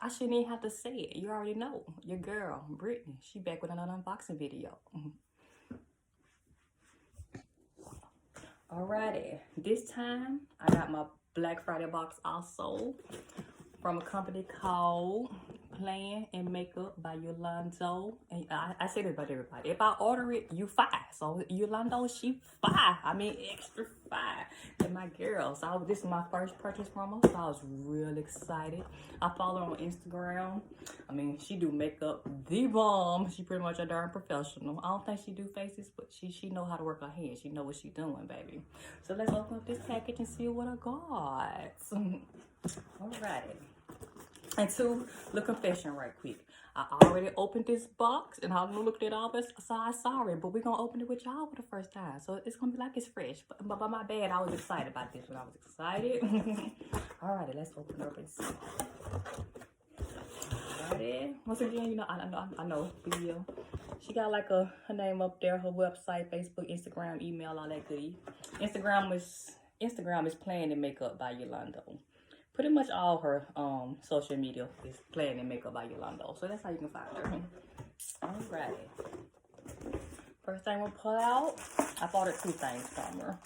I shouldn't even have to say it. You already know. Your girl, Brittany, she back with another unboxing video. Alrighty, this time I got my Black Friday box also from a company called In Makeup by Yolondo. And I say this about everybody. If I order it, you fine. So Yolondo, she fine. I mean, extra fine. And my girl. So this is my first purchase from her. So I was real excited. I follow her on Instagram. I mean, she do makeup the bomb. She pretty much a darn professional. I don't think she do faces, but she know how to work her hands. She know what she doing, baby. So let's open up this package and see what I got. Alrighty. And two, little confession right quick. I already opened this box and I looked at all this, so I'm sorry, but we're gonna open it with y'all for the first time. So it's gonna be like it's fresh. But my bad, I was excited about this one. I was excited. Alrighty, let's open it up and see. Alrighty. Once again, you know, I know video. She got like her name up there, her website, Facebook, Instagram, email, all that goodie. Instagram is Playing In Makeup by Yolondo. Pretty much all her social media is Playing In Makeup by Yolondo. So that's how you can find her. Alrighty. First thing we'll pull out, I bought her two things from her.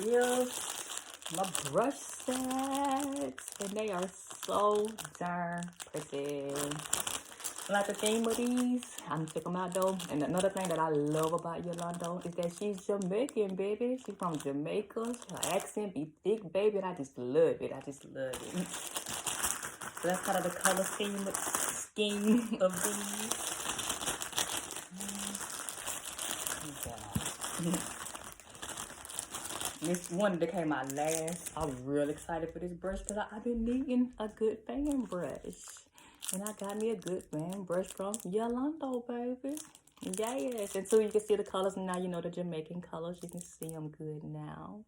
Is my brush sets. And they are so darn pretty. I like the theme of these. I'm gonna check them out though. And another thing that I love about Yolondo is that she's Jamaican, baby. She's from Jamaica. Her accent be thick, baby. And I just love it. I just love it. So that's kind of the color scheme of these. This one became my last. I'm real excited for this brush because I've been needing a good fan brush. And I got me a good fan brush from Yolondo, baby. Yes. And two, you can see the colors. Now you know the Jamaican colors. You can see them good now.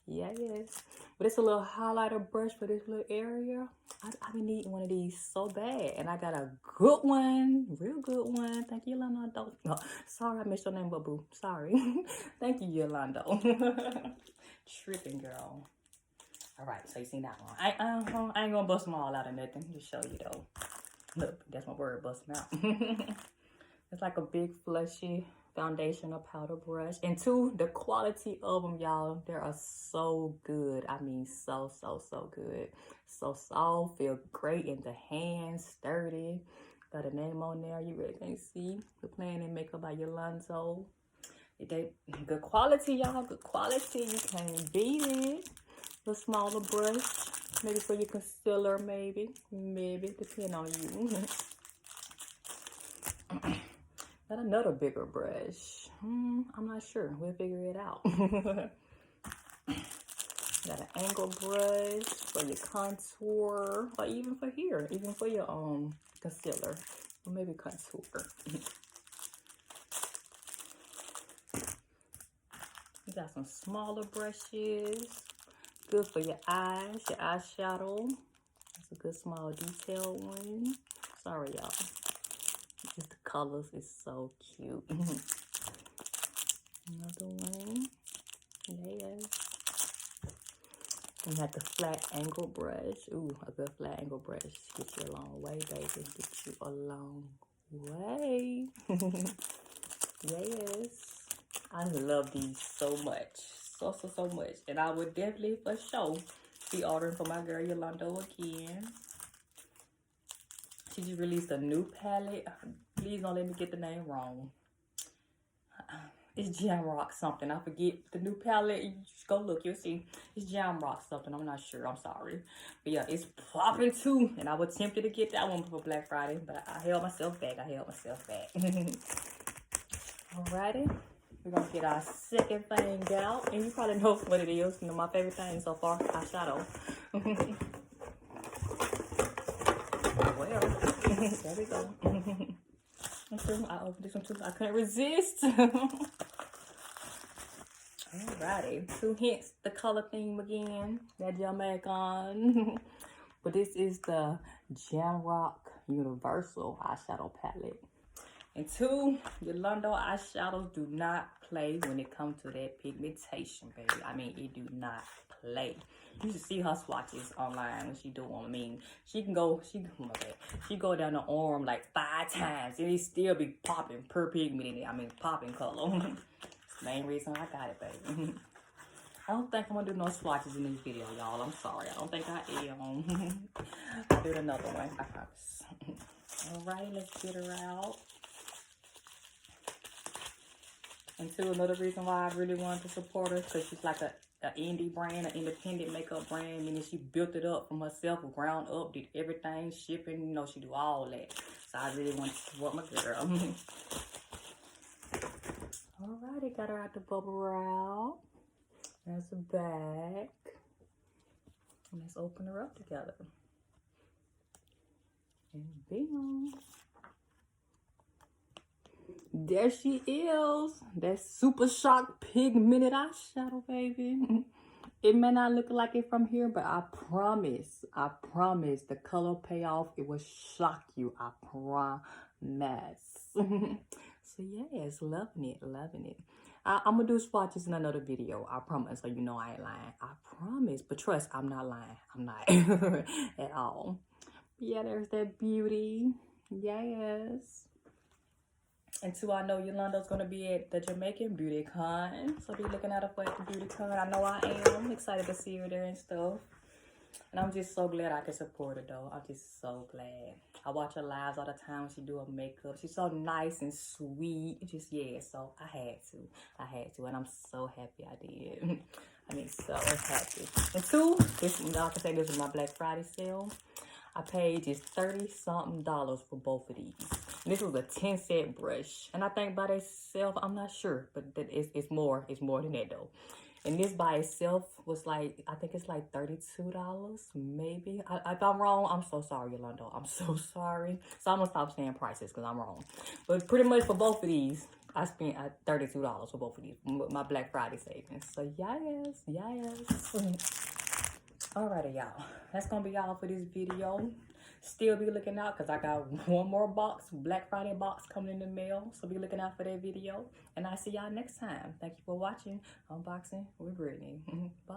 Yes. But it's a little highlighter brush for this little area. I've been needing one of these so bad. And I got a good one. Real good one. Thank you, Yolondo. Oh, sorry, I missed your name, boo. Sorry. Thank you, Yolondo. Tripping, girl. All right, so you seen that one. I ain't gonna bust them all out or nothing. Just show you though. Look, that's my word, bust them out. It's like a big fleshy foundation or powder brush. And two, the quality of them, y'all, they are so good. I mean, so good. So soft, feel great in the hands, sturdy. Got a name on there, you really can't see. We're Playing In Makeup by Yolondo. Good quality, y'all, good quality. You can't beat it. A smaller brush, maybe for your concealer, maybe, depending on you. Got another bigger brush. I'm not sure. We'll figure it out. Got an angle brush for your contour, or even for here, even for your concealer, or maybe contour. You got some smaller brushes. Good for your eyes, your eyeshadow. That's a good small detail one. Sorry, y'all. Just the colors is so cute. Another one. Yes. And got the flat angle brush. Ooh, a good flat angle brush. Get you a long way, baby. Get you a long way. Yes. I love these so much. So much. And I would definitely for sure be ordering for my girl Yolondo again. She just released a new palette. Please don't let me get the name wrong. It's Jamrock something. I forget the new palette. You just go look, you'll see. It's Jamrock something. I'm not sure. I'm sorry. But yeah, it's popping too. And I was tempted to get that one for Black Friday, but I held myself back. Alrighty. We're going to get our second thing out. And you probably know what it is. You know, my favorite thing so far, eyeshadow. Well, there we go. I opened this one too. I couldn't resist. Alrighty. 2 hints, the color theme again. That Jamaican. But this is the Jamrock Universal Eyeshadow Palette. And two, Yolondo eyeshadows do not play when it comes to that pigmentation, baby. I mean, it do not play. You should see her swatches online when she do them. I mean, she go down the arm like 5 times and it still be popping per pigment in it. I mean, popping color. That's the main reason I got it, baby. I don't think I'm gonna do no swatches in this video, y'all. I'm sorry. I don't think I am. I'll do another one, I promise. Alright, let's get her out. And two, another reason why I really wanted to support her, because she's like an indie brand, an independent makeup brand, meaning she built it up from herself, ground up, did everything, shipping, you know, she do all that. So I really want to support my girl. Alrighty, got her out the bubble wrap. There's the back. And let's open her up together. And bam. There she is. That super shock pigmented eyeshadow, baby. It may not look like it from here, but I promise, the color payoff, it will shock you. I promise. So yes, loving it. I'm gonna do swatches in another video. I promise. So you know I ain't lying. I promise. But trust, I'm not lying. I'm not at all. Yeah, there's that beauty. Yes. And two, I know Yolondo's gonna be at the Jamaican Beauty Con. So be looking out for at the Beauty Con. I know I am. I'm excited to see her there and stuff. And I'm just so glad I can support her though. I'm just so glad. I watch her lives all the time when she do her makeup. She's so nice and sweet. Just, yeah, so I had to. And I'm so happy I did. I mean, so happy. And two, this, you know, I can say this was my Black Friday sale. I paid just $30-something for both of these. And this was a 10-set brush. And I think by itself, I'm not sure, but it's more than that though. And this by itself was like, I think it's like $32, maybe. If I'm wrong, I'm so sorry, Yolondo. I'm so sorry. So I'm gonna stop saying prices because I'm wrong. But pretty much for both of these, I spent $32 for both of these, my Black Friday savings. So yes. Alrighty, y'all. That's gonna be all for this video. Still be looking out because I got one more box, Black Friday box coming in the mail. So be looking out for that video. And I'll see y'all next time. Thank you for watching Unboxing with Brittany. Bye.